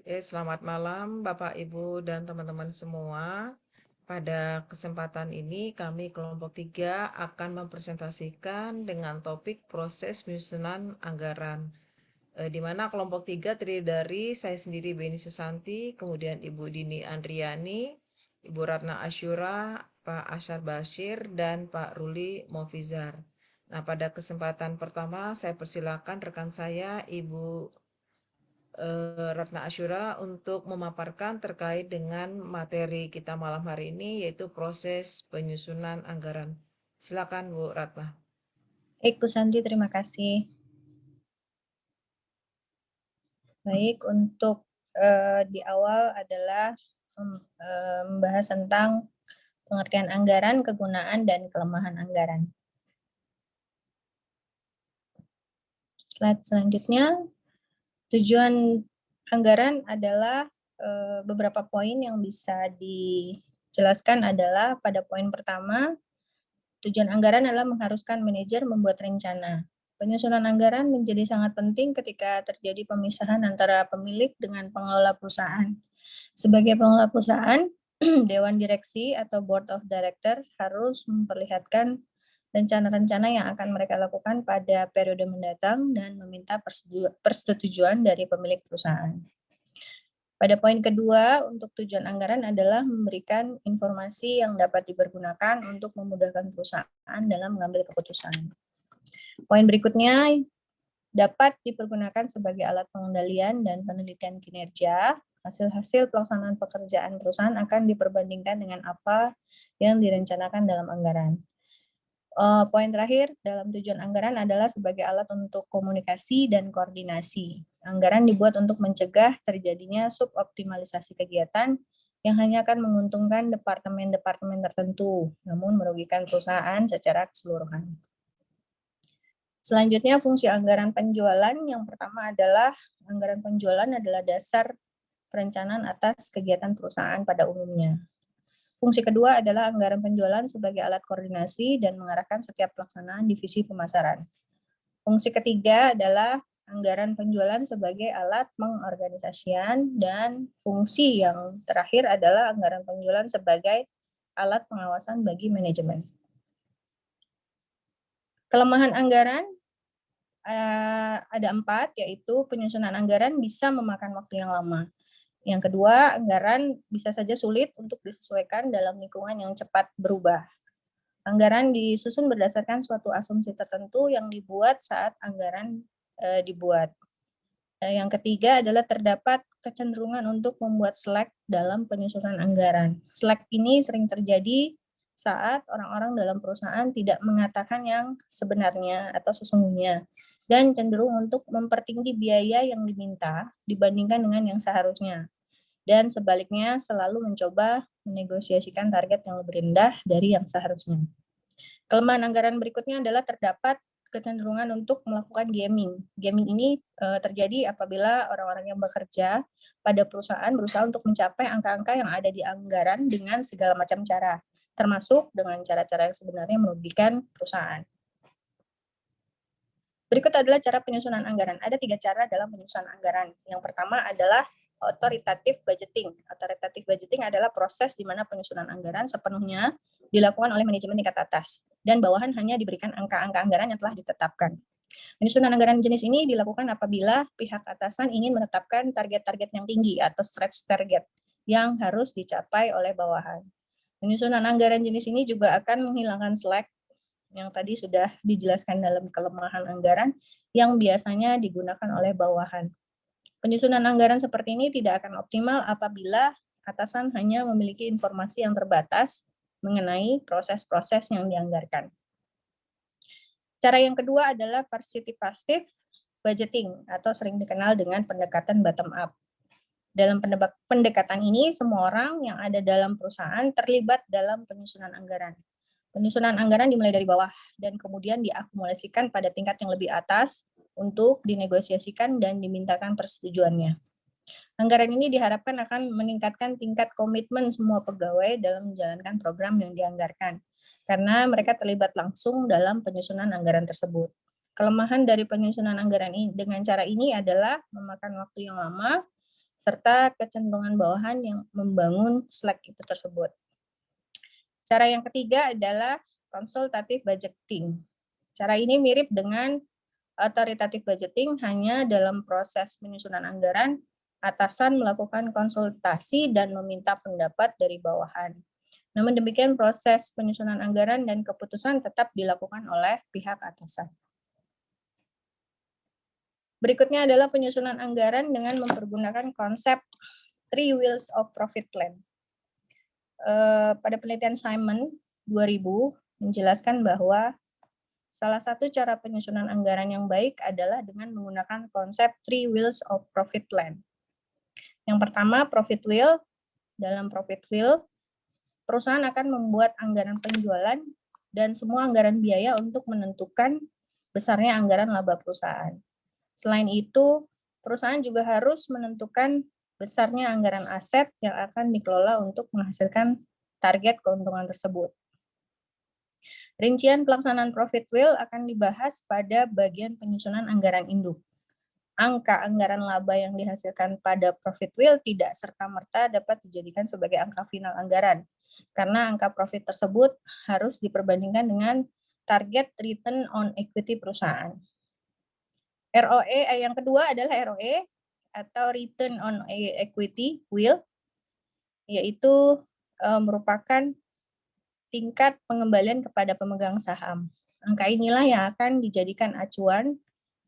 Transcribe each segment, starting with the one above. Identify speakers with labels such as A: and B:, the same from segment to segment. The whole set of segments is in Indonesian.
A: Selamat malam Bapak, Ibu, dan teman-teman semua. Pada kesempatan ini kami kelompok 3 akan mempresentasikan dengan topik proses penyusunan anggaran. Di mana kelompok 3 terdiri dari saya sendiri Beni Susanti, kemudian Ibu Dini Andriani, Ibu Ratna Asyura, Pak Asyar Bashir, dan Pak Ruli Mofizar. Nah, pada kesempatan pertama saya persilakan rekan saya Ibu Ratna Asyura untuk memaparkan terkait dengan materi kita malam hari ini, yaitu proses penyusunan anggaran. Silakan Bu Ratna.
B: Baik, Bu Santi, terima kasih. Baik, untuk di awal adalah membahas tentang pengertian anggaran, kegunaan, dan kelemahan anggaran. Slide selanjutnya, tujuan anggaran adalah beberapa poin yang bisa dijelaskan adalah pada poin pertama, tujuan anggaran adalah mengharuskan manajer membuat rencana. Penyusunan anggaran menjadi sangat penting ketika terjadi pemisahan antara pemilik dengan pengelola perusahaan. Sebagai pengelola perusahaan, Dewan Direksi atau Board of Director harus memperlihatkan rencana-rencana yang akan mereka lakukan pada periode mendatang dan meminta persetujuan dari pemilik perusahaan. Pada poin kedua, untuk tujuan anggaran adalah memberikan informasi yang dapat dipergunakan untuk memudahkan perusahaan dalam mengambil keputusan. Poin berikutnya, dapat dipergunakan sebagai alat pengendalian dan penelitian kinerja. Hasil-hasil pelaksanaan pekerjaan perusahaan akan diperbandingkan dengan apa yang direncanakan dalam anggaran. Poin terakhir dalam tujuan anggaran adalah sebagai alat untuk komunikasi dan koordinasi. Anggaran dibuat untuk mencegah terjadinya suboptimalisasi kegiatan yang hanya akan menguntungkan departemen-departemen tertentu, namun merugikan perusahaan secara keseluruhan. Selanjutnya, fungsi anggaran penjualan. Yang pertama adalah anggaran penjualan adalah dasar perencanaan atas kegiatan perusahaan pada umumnya. Fungsi kedua adalah anggaran penjualan sebagai alat koordinasi dan mengarahkan setiap pelaksanaan divisi pemasaran. Fungsi ketiga adalah anggaran penjualan sebagai alat pengorganisasian, dan fungsi yang terakhir adalah anggaran penjualan sebagai alat pengawasan bagi manajemen. Kelemahan anggaran ada 4, yaitu penyusunan anggaran bisa memakan waktu yang lama. Yang kedua, anggaran bisa saja sulit untuk disesuaikan dalam lingkungan yang cepat berubah. Anggaran disusun berdasarkan suatu asumsi tertentu yang dibuat saat anggaran dibuat. Yang ketiga adalah terdapat kecenderungan untuk membuat slack dalam penyusunan anggaran. Slack ini sering terjadi saat orang-orang dalam perusahaan tidak mengatakan yang sebenarnya atau sesungguhnya, dan cenderung untuk mempertinggi biaya yang diminta dibandingkan dengan yang seharusnya. Dan sebaliknya selalu mencoba menegosiasikan target yang lebih rendah dari yang seharusnya. Kelemahan anggaran berikutnya adalah terdapat kecenderungan untuk melakukan gaming. Gaming ini terjadi apabila orang-orang yang bekerja pada perusahaan berusaha untuk mencapai angka-angka yang ada di anggaran dengan segala macam cara, termasuk dengan cara-cara yang sebenarnya merugikan perusahaan. Berikut adalah cara penyusunan anggaran. Ada 3 cara dalam penyusunan anggaran. Yang pertama adalah authoritative budgeting. Authoritative budgeting adalah proses di mana penyusunan anggaran sepenuhnya dilakukan oleh manajemen tingkat atas, dan bawahan hanya diberikan angka-angka anggaran yang telah ditetapkan. Penyusunan anggaran jenis ini dilakukan apabila pihak atasan ingin menetapkan target-target yang tinggi atau stretch target yang harus dicapai oleh bawahan. Penyusunan anggaran jenis ini juga akan menghilangkan slack yang tadi sudah dijelaskan dalam kelemahan anggaran yang biasanya digunakan oleh bawahan. Penyusunan anggaran seperti ini tidak akan optimal apabila atasan hanya memiliki informasi yang terbatas mengenai proses-proses yang dianggarkan. Cara yang kedua adalah participative budgeting atau sering dikenal dengan pendekatan bottom up. Dalam pendekatan ini, semua orang yang ada dalam perusahaan terlibat dalam penyusunan anggaran. Penyusunan anggaran dimulai dari bawah dan kemudian diakumulasikan pada tingkat yang lebih atas untuk dinegosiasikan dan dimintakan persetujuannya. Anggaran ini diharapkan akan meningkatkan tingkat komitmen semua pegawai dalam menjalankan program yang dianggarkan, karena mereka terlibat langsung dalam penyusunan anggaran tersebut. Kelemahan dari penyusunan anggaran ini dengan cara ini adalah memakan waktu yang lama, serta kecenderungan bawahan yang membangun slack itu tersebut. Cara yang ketiga adalah consultative budgeting. Cara ini mirip dengan authoritative budgeting, hanya dalam proses penyusunan anggaran, atasan melakukan konsultasi dan meminta pendapat dari bawahan. Namun demikian, proses penyusunan anggaran dan keputusan tetap dilakukan oleh pihak atasan. Berikutnya adalah penyusunan anggaran dengan mempergunakan konsep Three Wheels of Profit Plan. Pada penelitian Simon 2000 menjelaskan bahwa salah satu cara penyusunan anggaran yang baik adalah dengan menggunakan konsep Three Wheels of Profit Plan. Yang pertama, profit wheel. Dalam profit wheel, perusahaan akan membuat anggaran penjualan dan semua anggaran biaya untuk menentukan besarnya anggaran laba perusahaan. Selain itu, perusahaan juga harus menentukan besarnya anggaran aset yang akan dikelola untuk menghasilkan target keuntungan tersebut. Rincian pelaksanaan profit wheel akan dibahas pada bagian penyusunan anggaran induk. Angka anggaran laba yang dihasilkan pada profit wheel tidak serta-merta dapat dijadikan sebagai angka final anggaran, karena angka profit tersebut harus diperbandingkan dengan target return on equity perusahaan. ROE yang kedua adalah ROE atau return on equity wheel, yaitu merupakan tingkat pengembalian kepada pemegang saham. Angka inilah yang akan dijadikan acuan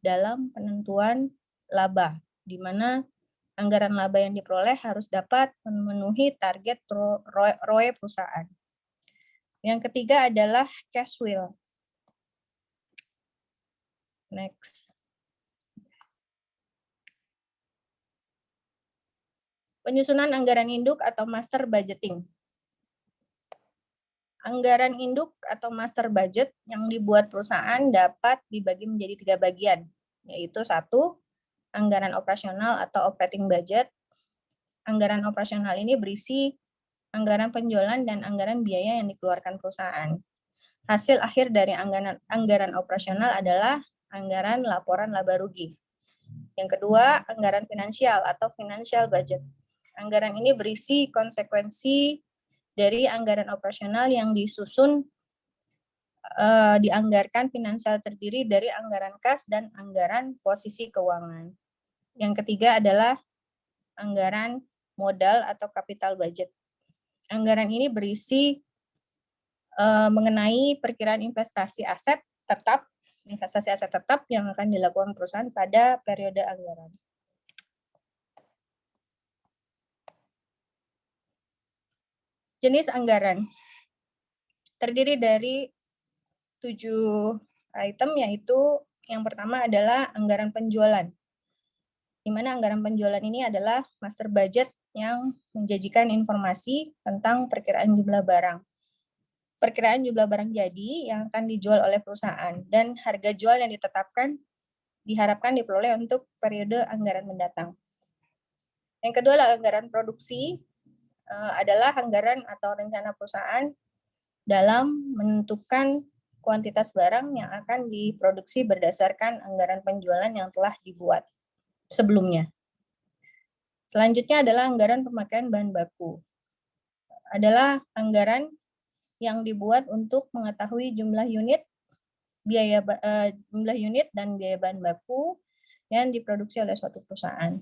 B: dalam penentuan laba, di mana anggaran laba yang diperoleh harus dapat memenuhi target ROE perusahaan. Yang ketiga adalah cash wheel. Next. Penyusunan anggaran induk atau master budgeting. Anggaran induk atau master budget yang dibuat perusahaan dapat dibagi menjadi 3 bagian, yaitu 1, anggaran operasional atau operating budget. Anggaran operasional ini berisi anggaran penjualan dan anggaran biaya yang dikeluarkan perusahaan. Hasil akhir dari anggaran operasional adalah anggaran laporan laba rugi. Yang kedua, anggaran finansial atau financial budget. Anggaran ini berisi konsekuensi dari anggaran operasional yang disusun dianggarkan finansial terdiri dari anggaran kas dan anggaran posisi keuangan. Yang ketiga adalah anggaran modal atau capital budget. Anggaran ini berisi mengenai perkiraan investasi aset tetap yang akan dilakukan perusahaan pada periode anggaran. Jenis anggaran terdiri dari 7 item, yaitu yang pertama adalah anggaran penjualan, di mana anggaran penjualan ini adalah master budget yang menjanjikan informasi tentang perkiraan jumlah barang. Perkiraan jumlah barang jadi yang akan dijual oleh perusahaan dan harga jual yang ditetapkan diharapkan diperoleh untuk periode anggaran mendatang. Yang kedua adalah anggaran produksi, adalah anggaran atau rencana perusahaan dalam menentukan kuantitas barang yang akan diproduksi berdasarkan anggaran penjualan yang telah dibuat sebelumnya. Selanjutnya adalah anggaran pemakaian bahan baku. Adalah anggaran yang dibuat untuk mengetahui jumlah unit dan biaya bahan baku yang diproduksi oleh suatu perusahaan.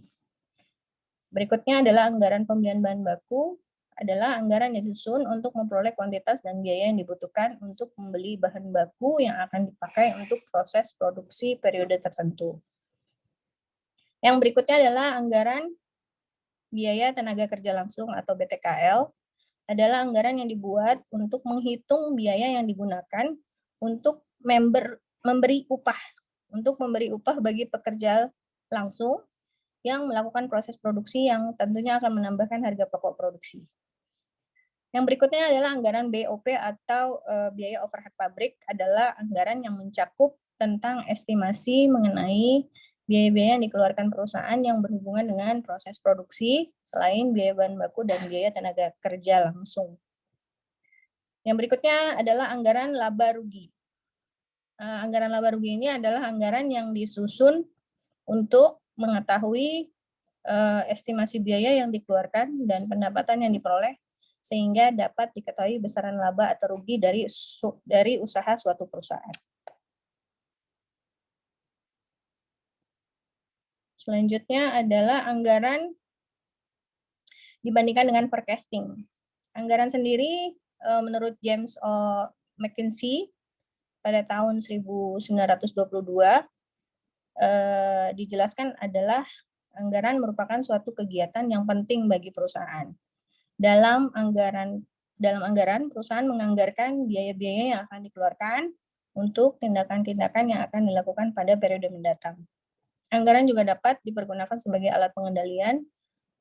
B: Berikutnya adalah anggaran pembelian bahan baku, adalah anggaran yang disusun untuk memperoleh kuantitas dan biaya yang dibutuhkan untuk membeli bahan baku yang akan dipakai untuk proses produksi periode tertentu. Yang berikutnya adalah anggaran biaya tenaga kerja langsung atau BTKL, adalah anggaran yang dibuat untuk menghitung biaya yang digunakan untuk memberi upah bagi pekerja langsung yang melakukan proses produksi yang tentunya akan menambahkan harga pokok produksi. Yang berikutnya adalah anggaran BOP atau biaya overhead pabrik, adalah anggaran yang mencakup tentang estimasi mengenai biaya-biaya yang dikeluarkan perusahaan yang berhubungan dengan proses produksi selain biaya bahan baku dan biaya tenaga kerja langsung. Yang berikutnya adalah anggaran laba rugi. Anggaran laba rugi ini adalah anggaran yang disusun untuk mengetahui estimasi biaya yang dikeluarkan dan pendapatan yang diperoleh sehingga dapat diketahui besaran laba atau rugi dari usaha suatu perusahaan. Selanjutnya adalah anggaran dibandingkan dengan forecasting. Anggaran sendiri menurut James O. McKinsey pada tahun 1922 dijelaskan adalah anggaran merupakan suatu kegiatan yang penting bagi perusahaan. Dalam anggaran perusahaan menganggarkan biaya-biaya yang akan dikeluarkan untuk tindakan-tindakan yang akan dilakukan pada periode mendatang. Anggaran juga dapat dipergunakan sebagai alat pengendalian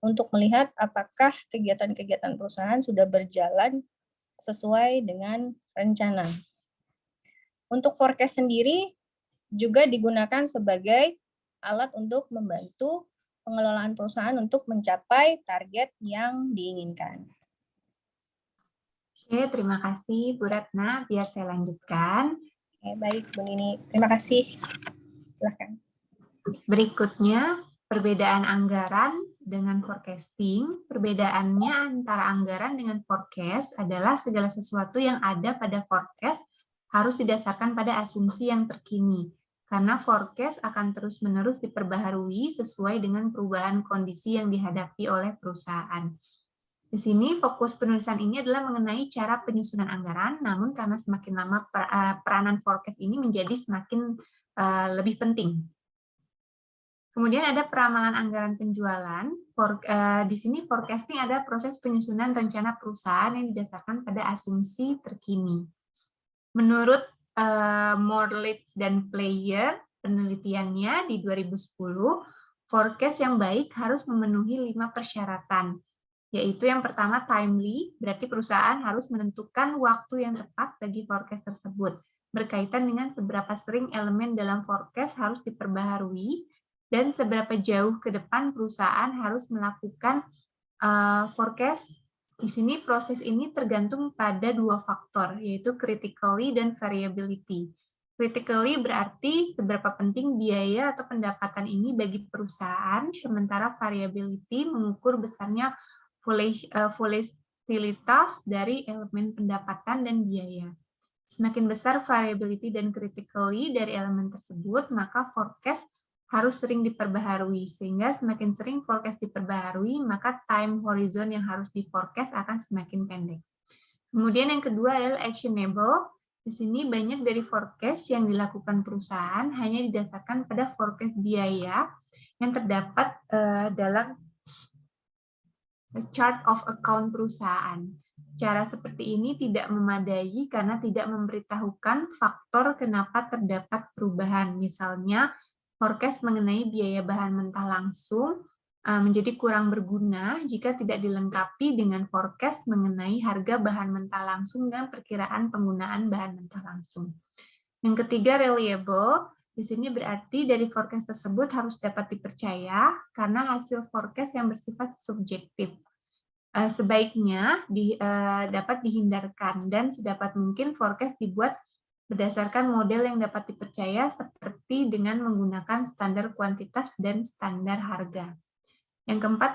B: untuk melihat apakah kegiatan-kegiatan perusahaan sudah berjalan sesuai dengan rencana. Untuk forecast sendiri juga digunakan sebagai alat untuk membantu pengelolaan perusahaan untuk mencapai target yang diinginkan.
C: Oke, terima kasih Bu Ratna. Biar saya lanjutkan.
B: Baik, Bu Nini. Terima kasih. Silakan.
C: Berikutnya, perbedaan anggaran dengan forecasting. Perbedaannya antara anggaran dengan forecast adalah segala sesuatu yang ada pada forecast harus didasarkan pada asumsi yang terkini. Karena forecast akan terus-menerus diperbaharui sesuai dengan perubahan kondisi yang dihadapi oleh perusahaan. Di sini fokus penulisan ini adalah mengenai cara penyusunan anggaran, namun karena semakin lama peranan forecast ini menjadi semakin lebih penting. Kemudian ada peramalan anggaran penjualan. Di sini forecasting adalah proses penyusunan rencana perusahaan yang didasarkan pada asumsi terkini. Menurut Morlitz dan Player, penelitiannya di 2010, forecast yang baik harus memenuhi 5 persyaratan. Yaitu yang pertama timely, berarti perusahaan harus menentukan waktu yang tepat bagi forecast tersebut, berkaitan dengan seberapa sering elemen dalam forecast harus diperbaharui, dan seberapa jauh ke depan perusahaan harus melakukan forecast. Di sini proses ini tergantung pada 2 faktor, yaitu critically dan variability. Critically berarti seberapa penting biaya atau pendapatan ini bagi perusahaan, sementara variability mengukur besarnya volatilitas dari elemen pendapatan dan biaya. Semakin besar variability dan critically dari elemen tersebut, maka forecast harus sering diperbaharui, sehingga semakin sering forecast diperbaharui, maka time horizon yang harus di forecast akan semakin pendek. Kemudian yang kedua adalah actionable. Di sini banyak dari forecast yang dilakukan perusahaan hanya didasarkan pada forecast biaya yang terdapat dalam chart of account perusahaan. Cara seperti ini tidak memadai karena tidak memberitahukan faktor kenapa terdapat perubahan. Misalnya, forecast mengenai biaya bahan mentah langsung menjadi kurang berguna jika tidak dilengkapi dengan forecast mengenai harga bahan mentah langsung dan perkiraan penggunaan bahan mentah langsung. Yang ketiga, reliable. Di sini berarti dari forecast tersebut harus dapat dipercaya karena hasil forecast yang bersifat subjektif. Sebaiknya dapat dihindarkan dan sedapat mungkin forecast dibuat berdasarkan model yang dapat dipercaya seperti dengan menggunakan standar kuantitas dan standar harga. Yang keempat,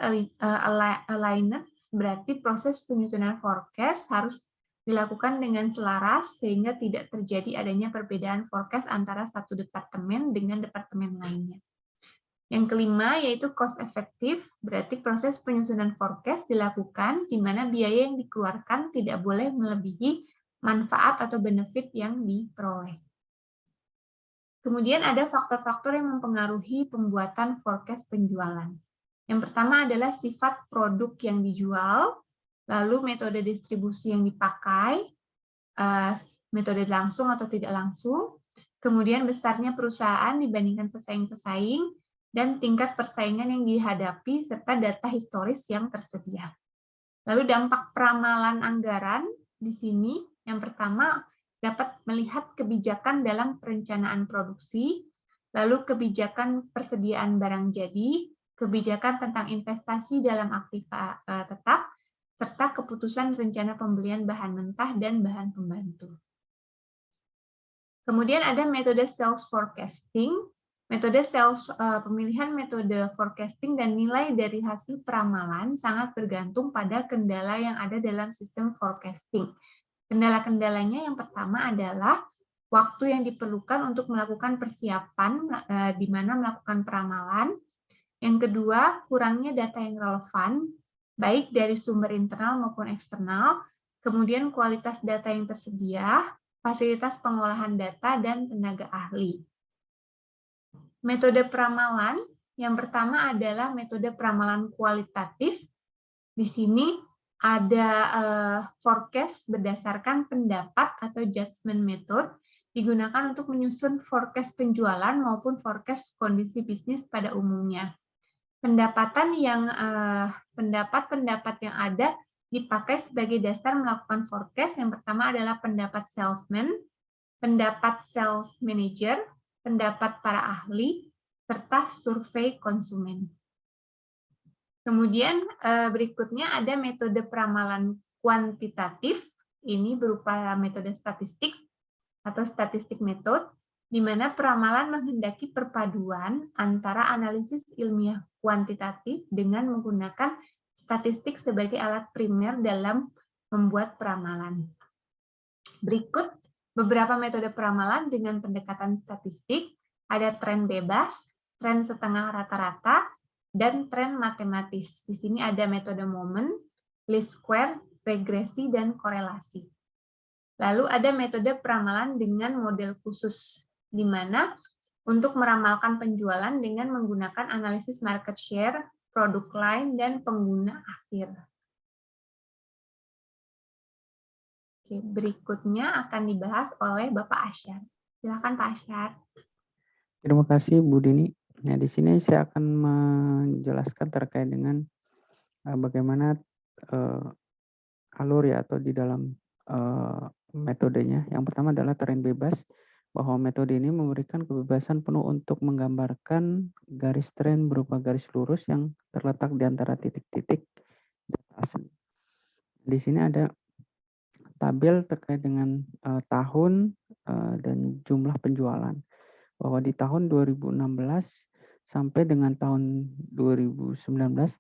C: alignment, berarti proses penyusunan forecast harus dilakukan dengan selaras sehingga tidak terjadi adanya perbedaan forecast antara satu departemen dengan departemen lainnya. Yang kelima yaitu cost effective, berarti proses penyusunan forecast dilakukan di mana biaya yang dikeluarkan tidak boleh melebihi manfaat atau benefit yang diperoleh. Kemudian ada faktor-faktor yang mempengaruhi pembuatan forecast penjualan. Yang pertama adalah sifat produk yang dijual, lalu metode distribusi yang dipakai, metode langsung atau tidak langsung, kemudian besarnya perusahaan dibandingkan pesaing-pesaing, dan tingkat persaingan yang dihadapi, serta data historis yang tersedia. Lalu dampak peramalan anggaran di sini, yang pertama dapat melihat kebijakan dalam perencanaan produksi, lalu kebijakan persediaan barang jadi, kebijakan tentang investasi dalam aktiva tetap, serta keputusan rencana pembelian bahan mentah dan bahan pembantu. Kemudian ada metode sales forecasting. Pemilihan metode forecasting dan nilai dari hasil peramalan sangat bergantung pada kendala yang ada dalam sistem forecasting. Kendala-kendalanya yang pertama adalah waktu yang diperlukan untuk melakukan persiapan di mana melakukan peramalan. Yang kedua, kurangnya data yang relevan, baik dari sumber internal maupun eksternal, kemudian kualitas data yang tersedia, fasilitas pengolahan data, dan tenaga ahli. Metode peramalan yang pertama adalah metode peramalan kualitatif. Di sini ada forecast berdasarkan pendapat atau judgment method digunakan untuk menyusun forecast penjualan maupun forecast kondisi bisnis pada umumnya. Pendapat-pendapat yang ada dipakai sebagai dasar melakukan forecast. Yang pertama adalah pendapat salesman, pendapat sales manager, pendapat para ahli, serta survei konsumen. Kemudian berikutnya ada metode peramalan kuantitatif, ini berupa metode statistik atau statistik method, di mana peramalan menghendaki perpaduan antara analisis ilmiah kuantitatif dengan menggunakan statistik sebagai alat primer dalam membuat peramalan. Berikut beberapa metode peramalan dengan pendekatan statistik, ada tren bebas, tren setengah rata-rata, dan tren matematis. Di sini ada metode momen, least square, regresi, dan korelasi. Lalu ada metode peramalan dengan model khusus, di mana untuk meramalkan penjualan dengan menggunakan analisis market share, produk line, dan pengguna akhir. Oke, berikutnya akan dibahas oleh Bapak Asyar. Silakan Pak Asyar.
D: Terima kasih Bu Dini. Nah, di sini saya akan menjelaskan terkait dengan bagaimana alur ya atau di dalam metodenya. Yang pertama adalah tren bebas, bahwa metode ini memberikan kebebasan penuh untuk menggambarkan garis tren berupa garis lurus yang terletak di antara titik-titik data asli. Di sini ada tabel terkait dengan tahun dan jumlah penjualan. Bahwa di tahun 2016 sampai dengan tahun 2019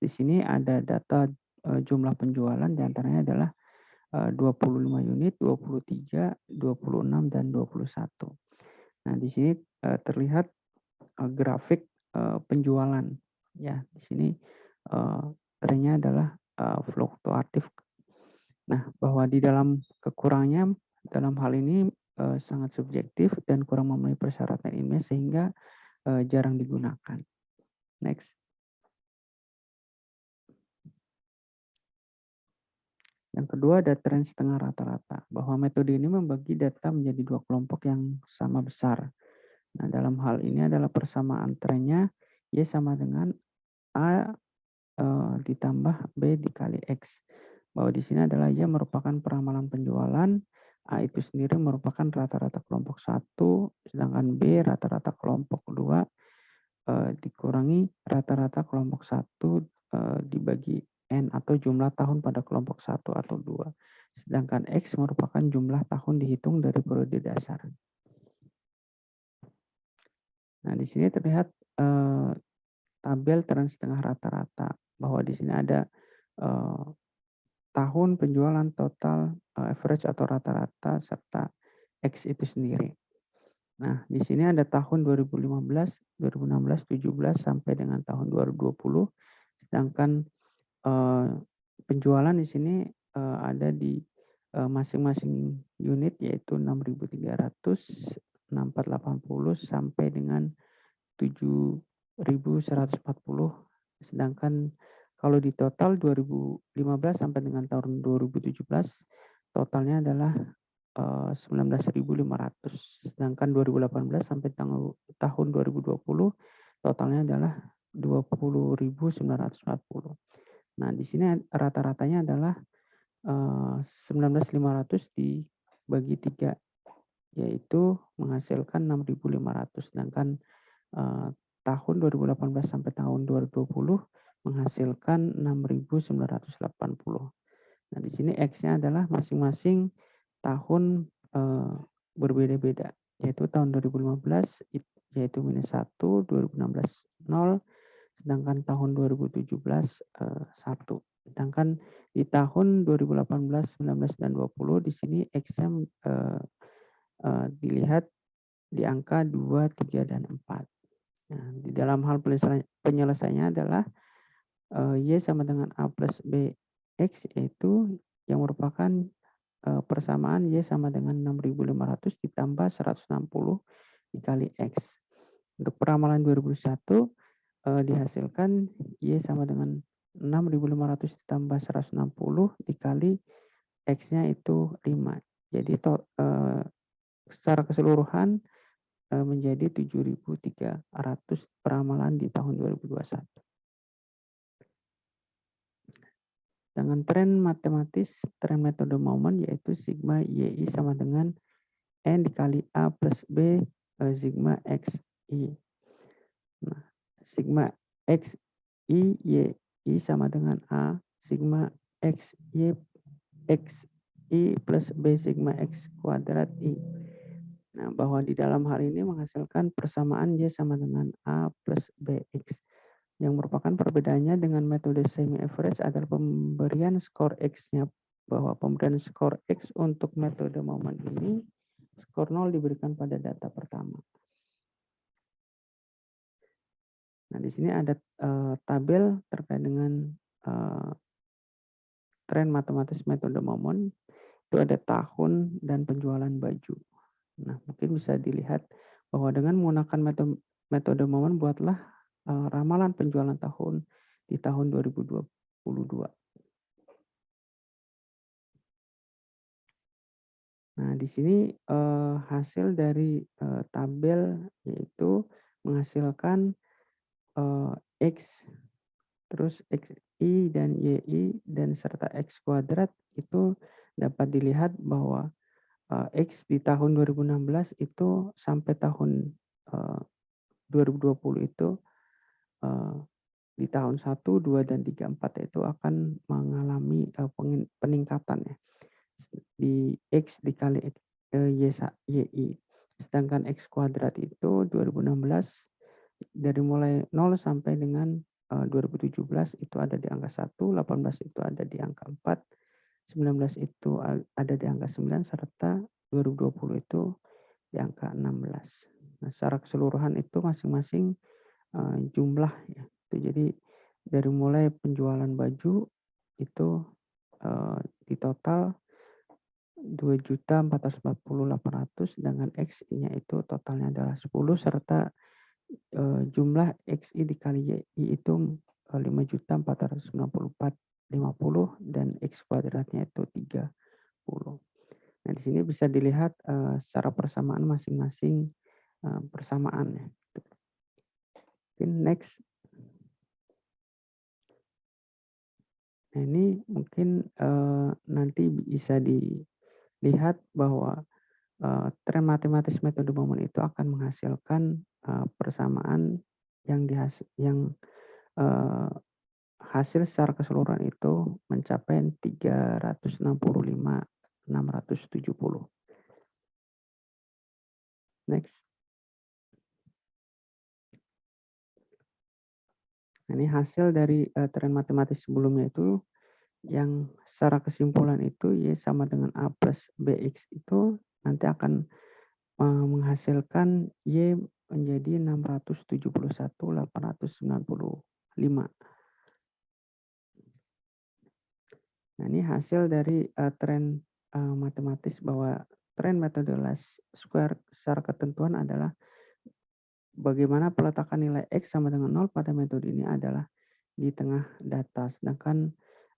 D: di sini ada data jumlah penjualan, diantaranya adalah 25 unit, 23, 26, dan 21. Nah, di sini terlihat grafik penjualan. Ya, di sini trennya adalah fluktuatif. Nah, bahwa di dalam kekurangannya dalam hal ini sangat subjektif dan kurang memenuhi persyaratan ilmiah sehingga jarang digunakan. Next. Yang kedua ada tren setengah rata-rata, bahwa metode ini membagi data menjadi dua kelompok yang sama besar. Nah, dalam hal ini adalah persamaan trennya Y sama dengan A ditambah B dikali X. Bahwa di sini adalah Y merupakan peramalan penjualan, A itu sendiri merupakan rata-rata kelompok 1, sedangkan B rata-rata kelompok 2 dikurangi rata-rata kelompok 1 dibagi N atau jumlah tahun pada kelompok 1 atau 2. Sedangkan X merupakan jumlah tahun dihitung dari periode dasar. Nah, di sini terlihat tabel tren setengah rata-rata, bahwa di sini ada tahun penjualan total, average atau rata-rata, serta X itu sendiri. Nah, di sini ada tahun 2015, 2016, 17 sampai dengan tahun 2020. Sedangkan penjualan di sini ada di masing-masing unit, yaitu 6.300, 6.480 sampai dengan 7.140. Sedangkan kalau di total 2015 sampai dengan tahun 2017 totalnya adalah 19.500. Sedangkan 2018 sampai tahun 2020 totalnya adalah 20.940. Nah, di sini rata-ratanya adalah 19.500 dibagi 3, yaitu menghasilkan 6.500. Sedangkan tahun 2018 sampai tahun 2020 menghasilkan 6.980. Nah, di sini X-nya adalah masing-masing tahun berbeda-beda. yaitu tahun 2015 yaitu minus 1, 2016 0, sedangkan tahun 2017 1. Sedangkan di tahun 2018, 19, dan 20 di sini X-nya dilihat di angka 2, 3, dan 4. Nah, di dalam hal penyelesaiannya adalah Y sama dengan A plus BX, yaitu yang merupakan persamaan Y sama dengan 6.500 ditambah 160 dikali X. Untuk peramalan 2001 dihasilkan Y sama dengan 6.500 ditambah 160 dikali X-nya itu 5. Jadi secara keseluruhan menjadi 7.300 peramalan di tahun 2021. Dengan tren matematis, tren metode Momon yaitu sigma YI sama dengan N dikali A plus B sigma XI. Nah, sigma XI YI sama dengan A sigma XI XI plus B sigma X kuadrat I. Nah, bahwa di dalam hal ini menghasilkan persamaan Y sama dengan A plus BX. Yang merupakan perbedaannya dengan metode semi-average adalah pemberian skor X-nya, bahwa pemberian skor X untuk metode Momon ini, skor 0 diberikan pada data pertama. Nah, di sini ada tabel terkait dengan tren matematis metode Momon. Itu ada tahun dan penjualan baju. Nah, mungkin bisa dilihat bahwa dengan menggunakan metode Momon, buatlah ramalan penjualan tahun di tahun 2022. Nah, di sini hasil dari tabel yaitu menghasilkan X, terus XI dan YI dan serta X kuadrat itu dapat dilihat bahwa X di tahun 2016 itu sampai tahun 2020 itu di tahun 1, 2, dan 3, 4 itu akan mengalami peningkatan ya. Di X dikali YI. Sedangkan X kuadrat itu 2016 dari mulai 0 sampai dengan 2017 itu ada di angka 1, 18 itu ada di angka 4, 19 itu ada di angka 9, serta 2020 itu di angka 16. Nah, secara keseluruhan itu masing-masing jumlah ya. Jadi dari mulai penjualan baju itu di total 2.440.800, dengan XI-nya itu totalnya adalah 10, serta jumlah XI dikali YI itu 5.494.50 dan X kuadratnya itu 30. Nah, di sini bisa dilihat secara persamaan masing-masing persamaan ya. Oke, next. Nah, ini mungkin nanti bisa dilihat bahwa tren matematis metode Momon itu akan menghasilkan persamaan yang hasil secara keseluruhan itu mencapai 365.670. Next. Nah, ini hasil dari tren matematis sebelumnya itu yang secara kesimpulan itu Y sama dengan A plus BX itu nanti akan menghasilkan Y menjadi 671.895. Nah, ini hasil dari tren matematis bahwa tren metode least square secara ketentuan adalah bagaimana peletakan nilai X sama dengan 0 pada metode ini adalah di tengah data. Sedangkan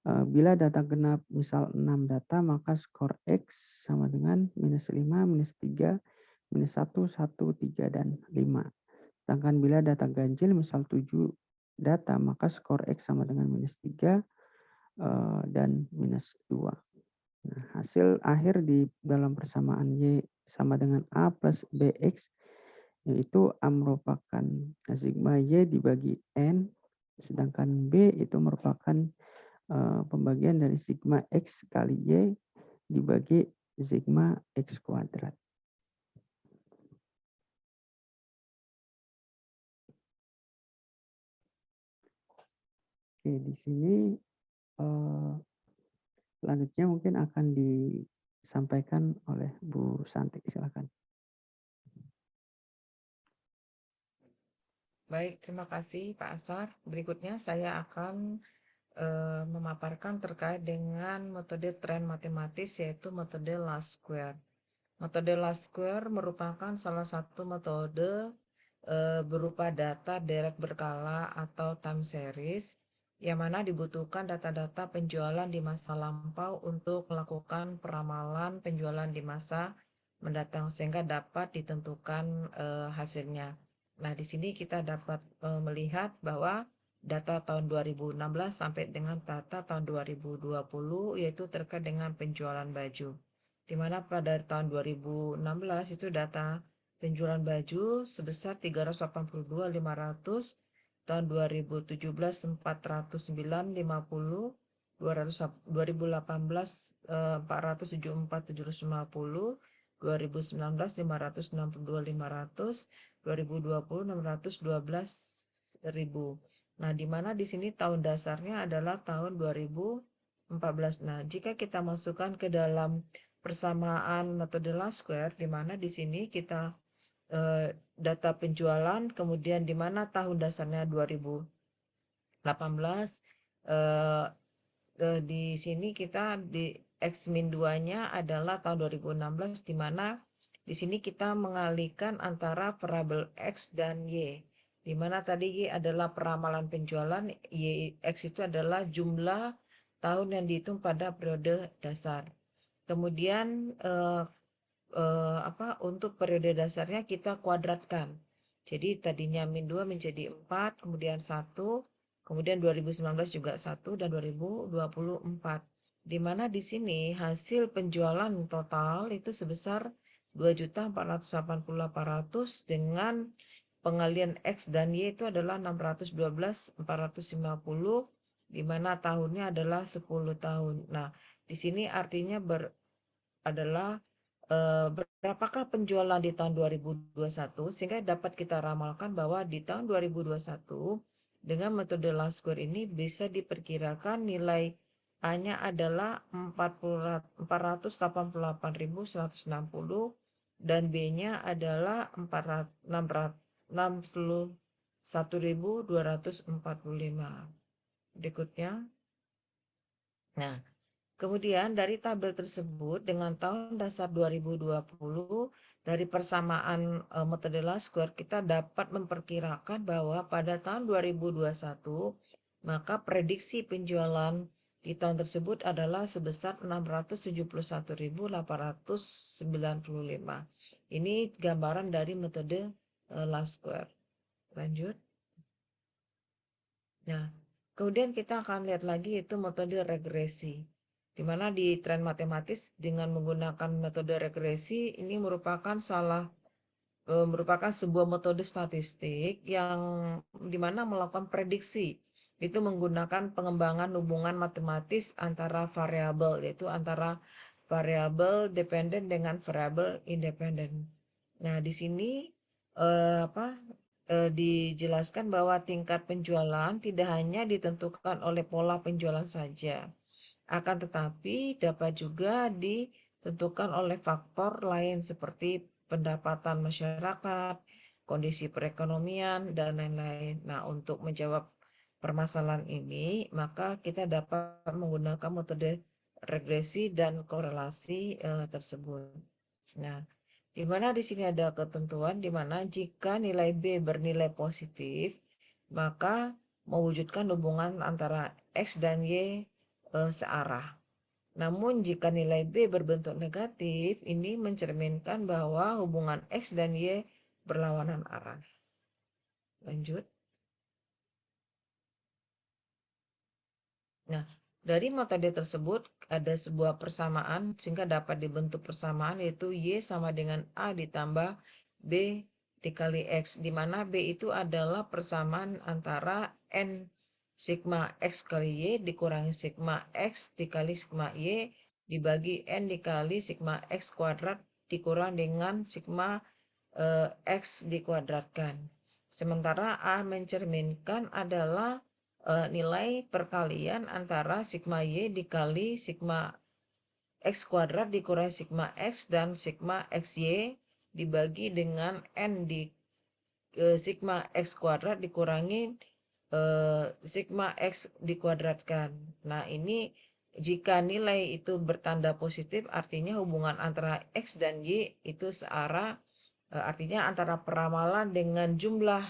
D: bila data genap misal 6 data, maka skor X sama dengan minus 5, minus 3, minus 1, 1, 3, dan 5. Sedangkan bila data ganjil misal 7 data, maka skor X sama dengan minus 3 dan minus 2. Nah, hasil akhir di dalam persamaan Y sama dengan A plus BX, yaitu A merupakan sigma Y dibagi N, sedangkan B itu merupakan pembagian dari sigma X kali Y dibagi sigma X kuadrat. Oke, di sini selanjutnya mungkin akan disampaikan oleh Bu Santi, silakan.
A: Baik, terima kasih Pak Asar. Berikutnya saya akan memaparkan terkait dengan metode tren matematis yaitu metode Last Square. Metode Last Square merupakan salah satu metode berupa data derek berkala atau time series yang mana dibutuhkan data-data penjualan di masa lampau untuk melakukan peramalan penjualan di masa mendatang sehingga dapat ditentukan hasilnya. Nah, di sini kita dapat melihat bahwa data tahun 2016 sampai dengan data tahun 2020 yaitu terkait dengan penjualan baju. Di mana pada tahun 2016 itu data penjualan baju sebesar 382.500, tahun 2017 409.50, 2018 474.750, 2019 562.500, 2020 612.000. Nah, di mana di sini tahun dasarnya adalah tahun 2014. Nah, jika kita masukkan ke dalam persamaan metode Last Square, di mana di sini kita data penjualan, kemudian di mana tahun dasarnya 2018, di sini kita di X-2-nya adalah tahun 2016, di mana di sini kita mengalihkan antara variabel X dan Y, di mana tadi Y adalah peramalan penjualan, X itu adalah jumlah tahun yang dihitung pada periode dasar. Kemudian untuk periode dasarnya kita kuadratkan. Jadi tadinya -2 menjadi 4, kemudian 1, kemudian 2019 juga 1 dan 2024. Di mana di sini hasil penjualan total itu sebesar 2.480.800 dengan pengalian X dan Y itu adalah 612.450, di mana tahunnya adalah 10 tahun. Nah, di sini artinya adalah berapakah penjualan di tahun 2021 sehingga dapat kita ramalkan bahwa di tahun 2021 dengan metode Last Square ini bisa diperkirakan nilai A-nya adalah 488.160 dan B-nya adalah 61.245. Berikutnya. Nah, kemudian dari tabel tersebut dengan tahun dasar 2020 dari persamaan metode Last Square kita dapat memperkirakan bahwa pada tahun 2021 maka prediksi penjualan di tahun tersebut adalah sebesar 671.895. Ini gambaran dari metode Last Square. Lanjut. Nah, kemudian kita akan lihat lagi itu metode regresi. Di mana di tren matematis dengan menggunakan metode regresi ini merupakan sebuah metode statistik yang dimana melakukan prediksi itu menggunakan pengembangan hubungan matematis antara variabel, yaitu antara variabel dependen dengan variabel independen. Nah, di sini dijelaskan bahwa tingkat penjualan tidak hanya ditentukan oleh pola penjualan saja, akan tetapi dapat juga ditentukan oleh faktor lain seperti pendapatan masyarakat, kondisi perekonomian, dan lain-lain. Nah, untuk menjawab permasalahan ini, maka kita dapat menggunakan metode regresi dan korelasi tersebut. Nah, di mana di sini ada ketentuan di mana jika nilai B bernilai positif, maka mewujudkan hubungan antara X dan Y searah. Namun jika nilai B berbentuk negatif, ini mencerminkan bahwa hubungan X dan Y berlawanan arah. Lanjut. Nah, dari metode tersebut ada sebuah persamaan sehingga dapat dibentuk persamaan yaitu Y sama dengan A ditambah B dikali X, di mana B itu adalah persamaan antara N sigma X kali Y dikurangi sigma X dikali sigma Y dibagi N dikali sigma X kuadrat dikurang dengan sigma X dikuadratkan. Sementara A mencerminkan adalah nilai perkalian antara sigma Y dikali sigma X kuadrat dikurangi sigma X dan sigma XY dibagi dengan N sigma X kuadrat dikurangi sigma X dikuadratkan. Nah, ini jika nilai itu bertanda positif, artinya hubungan antara X dan Y itu searah, artinya antara peramalan dengan jumlah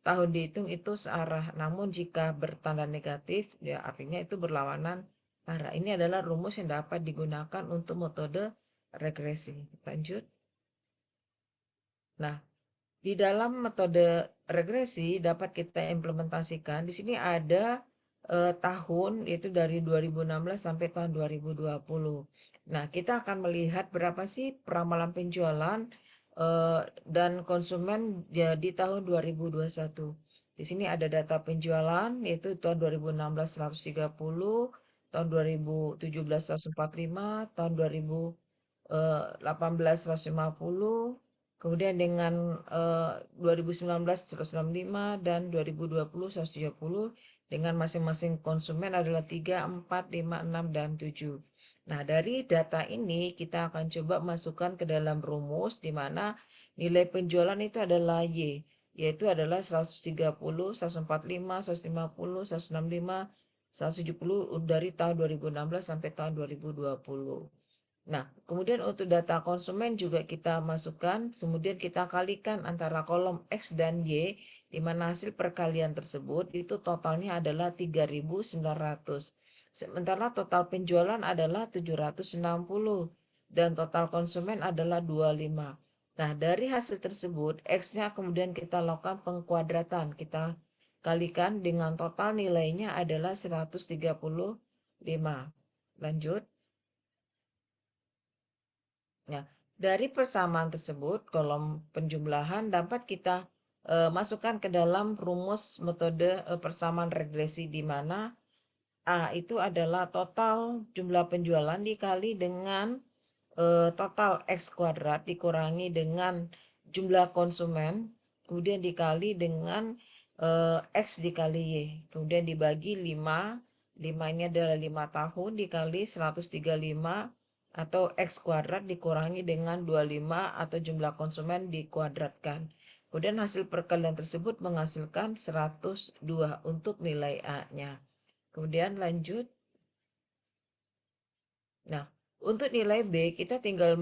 A: tahun dihitung itu searah. Namun jika bertanda negatif, ya artinya itu berlawanan arah. Ini adalah rumus yang dapat digunakan untuk metode regresi. Lanjut. Nah, di dalam metode regresi dapat kita implementasikan. Di sini ada tahun yaitu dari 2016 sampai tahun 2020. Nah, kita akan melihat berapa sih peramalan penjualan dan konsumen ya, di tahun 2021. Di sini ada data penjualan yaitu tahun 2016 130, tahun 2017 145, tahun 2018 150. Kemudian dengan 2019 165 dan 2020 170 dengan masing-masing konsumen adalah 3, 4, 5, 6, dan 7. Nah, dari data ini kita akan coba masukkan ke dalam rumus di mana nilai penjualan itu adalah Y, yaitu adalah 130, 145, 150, 165, 170 dari tahun 2016 sampai tahun 2020. Nah, kemudian untuk data konsumen juga kita masukkan, kemudian kita kalikan antara kolom X dan Y, di mana hasil perkalian tersebut itu totalnya adalah 3.900. Sementara total penjualan adalah 760 dan total konsumen adalah 25. Nah, dari hasil tersebut, X-nya kemudian kita lakukan pengkuadratan. Kita kalikan dengan total nilainya adalah 135. Lanjut. Nah, dari persamaan tersebut, kolom penjumlahan dapat kita masukkan ke dalam rumus metode persamaan regresi di mana A itu adalah total jumlah penjualan dikali dengan total X kuadrat dikurangi dengan jumlah konsumen, kemudian dikali dengan X dikali Y, kemudian dibagi 5, 5 ini adalah 5 tahun dikali 135 atau X kuadrat dikurangi dengan 25 atau jumlah konsumen dikuadratkan. Kemudian hasil perkalian tersebut menghasilkan 102 untuk nilai A-nya. Kemudian lanjut. Nah, untuk nilai B kita tinggal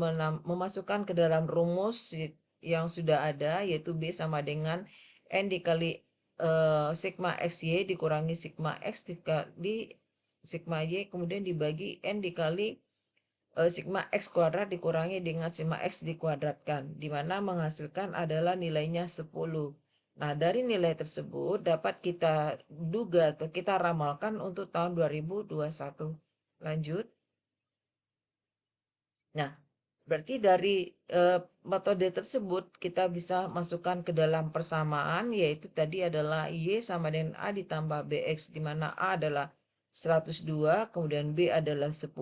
A: memasukkan ke dalam rumus yang sudah ada, yaitu B sama dengan N dikali sigma XY dikurangi sigma X dikali sigma Y, kemudian dibagi N dikali sigma X kuadrat dikurangi dengan sigma X dikuadratkan, di mana menghasilkan adalah nilainya 10. Nah, dari nilai tersebut dapat kita duga atau kita ramalkan untuk tahun 2021. Lanjut. Nah, berarti dari metode tersebut kita bisa masukkan ke dalam persamaan, yaitu tadi adalah Y sama dengan A ditambah BX, di mana A adalah 102, kemudian B adalah 10,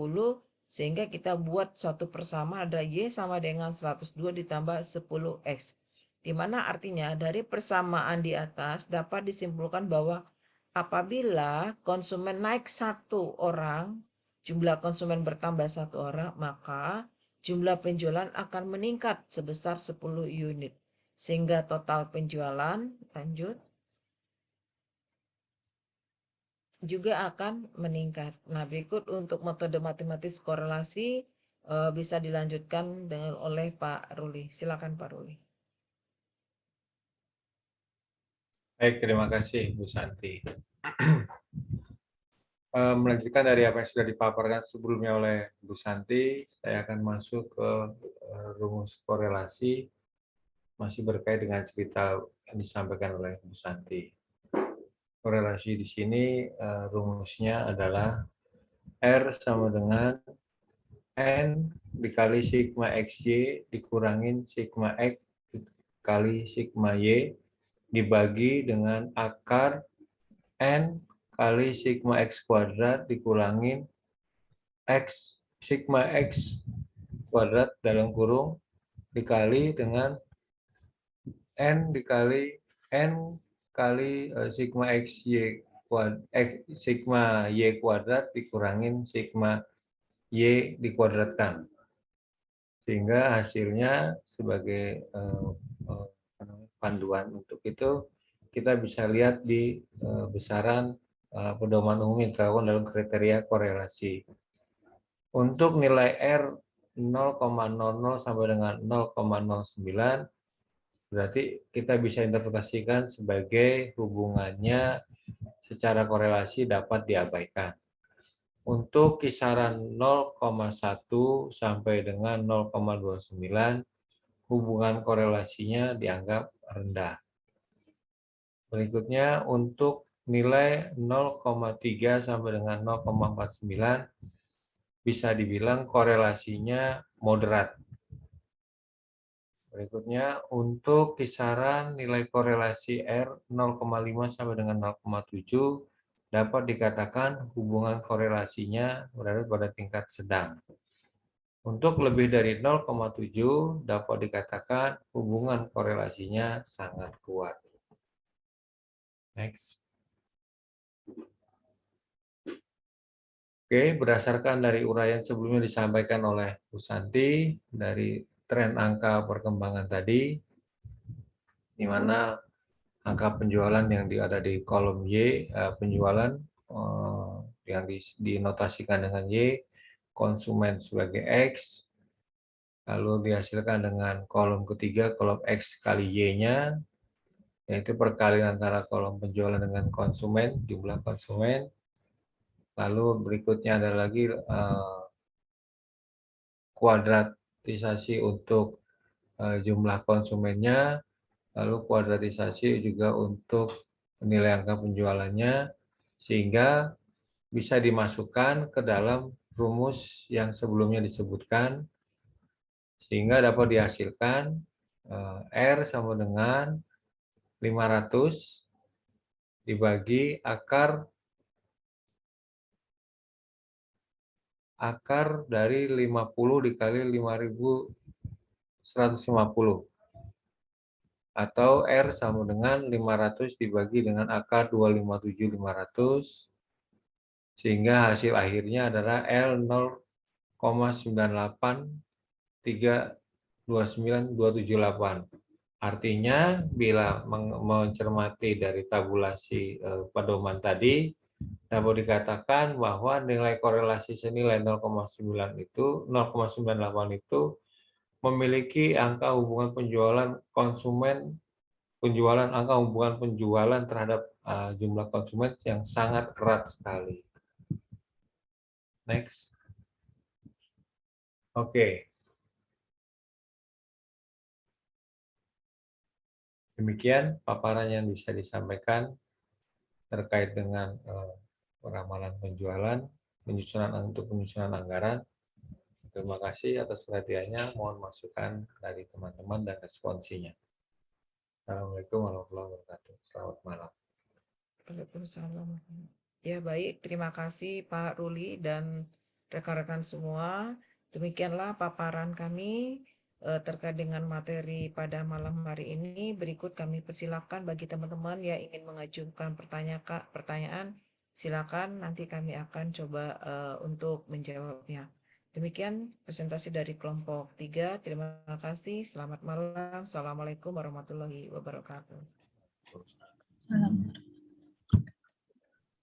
A: sehingga kita buat suatu persamaan ada Y sama dengan 102 ditambah 10X. Di mana artinya dari persamaan di atas dapat disimpulkan bahwa apabila konsumen naik 1 orang, jumlah konsumen bertambah 1 orang, maka jumlah penjualan akan meningkat sebesar 10 unit. Sehingga total penjualan, lanjut, juga akan meningkat. Nah, berikut untuk metode matematis korelasi bisa dilanjutkan oleh Pak Ruli. Silakan Pak Ruli.
E: Baik, terima kasih Bu Santi. Melanjutkan dari apa yang sudah dipaparkan sebelumnya oleh Bu Santi, saya akan masuk ke rumus korelasi, masih berkait dengan cerita yang disampaikan oleh Bu Santi. Korelasi di sini rumusnya adalah R sama dengan N dikali sigma XY dikurangin sigma X dikali sigma Y dibagi dengan akar N kali sigma X kuadrat dikurangin X sigma X kuadrat dalam kurung dikali dengan N dikali N kali sigma XY sigma Y kuadrat dikurangin sigma Y dikuadratkan. Sehingga hasilnya sebagai panduan untuk itu kita bisa lihat di besaran pedoman umum yang terdapat dalam kriteria korelasi. Untuk nilai R 0,00 sampai dengan 0,09 berarti kita bisa interpretasikan sebagai hubungannya secara korelasi dapat diabaikan. Untuk kisaran 0,1 sampai dengan 0,29 hubungan korelasinya dianggap rendah. Berikutnya untuk nilai 0,3 sampai dengan 0,49 bisa dibilang korelasinya moderat. Berikutnya untuk kisaran nilai korelasi R 0,5 sampai dengan 0,7 dapat dikatakan hubungan korelasinya berada pada tingkat sedang. Untuk lebih dari 0,7 dapat dikatakan hubungan korelasinya sangat kuat. Next. Oke, berdasarkan dari uraian sebelumnya disampaikan oleh Bu Santi dari tren angka perkembangan tadi, di mana angka penjualan yang ada di kolom Y, penjualan yang dinotasikan dengan Y, konsumen sebagai X, lalu dihasilkan dengan kolom ketiga, kolom X kali Y-nya, yaitu perkalian antara kolom penjualan dengan konsumen, jumlah konsumen. Lalu berikutnya ada lagi kuadratisasi untuk jumlah konsumennya, lalu kuadratisasi juga untuk nilai angka penjualannya, sehingga bisa dimasukkan ke dalam rumus yang sebelumnya disebutkan, sehingga dapat dihasilkan R sama dengan 500 dibagi akar dari 50 dikali 5.150. Atau R sama dengan 500 dibagi dengan akar 257.500. Sehingga hasil akhirnya adalah L 0,9832978. Artinya bila mencermati dari tabulasi pedoman tadi, dapat dikatakan bahwa nilai korelasi senilai 0,98 itu memiliki angka hubungan penjualan konsumen, angka hubungan penjualan terhadap jumlah konsumen yang sangat erat sekali. Next. Oke. Demikian paparan yang bisa disampaikan terkait dengan peramalan penjualan, untuk penyusunan anggaran. Terima kasih atas perhatiannya. Mohon masukan dari teman-teman dan responsinya. Assalamualaikum warahmatullahi wabarakatuh. Selamat malam.
A: Waalaikumsalam. Ya baik, terima kasih Pak Ruli dan rekan-rekan semua. Demikianlah paparan kami terkait dengan materi pada malam hari ini. Berikut kami persilakan bagi teman-teman yang ingin mengajukan pertanyaan, silakan nanti kami akan coba untuk menjawabnya. Demikian presentasi dari kelompok 3. Terima kasih. Selamat malam. Assalamualaikum warahmatullahi wabarakatuh.
B: Salam.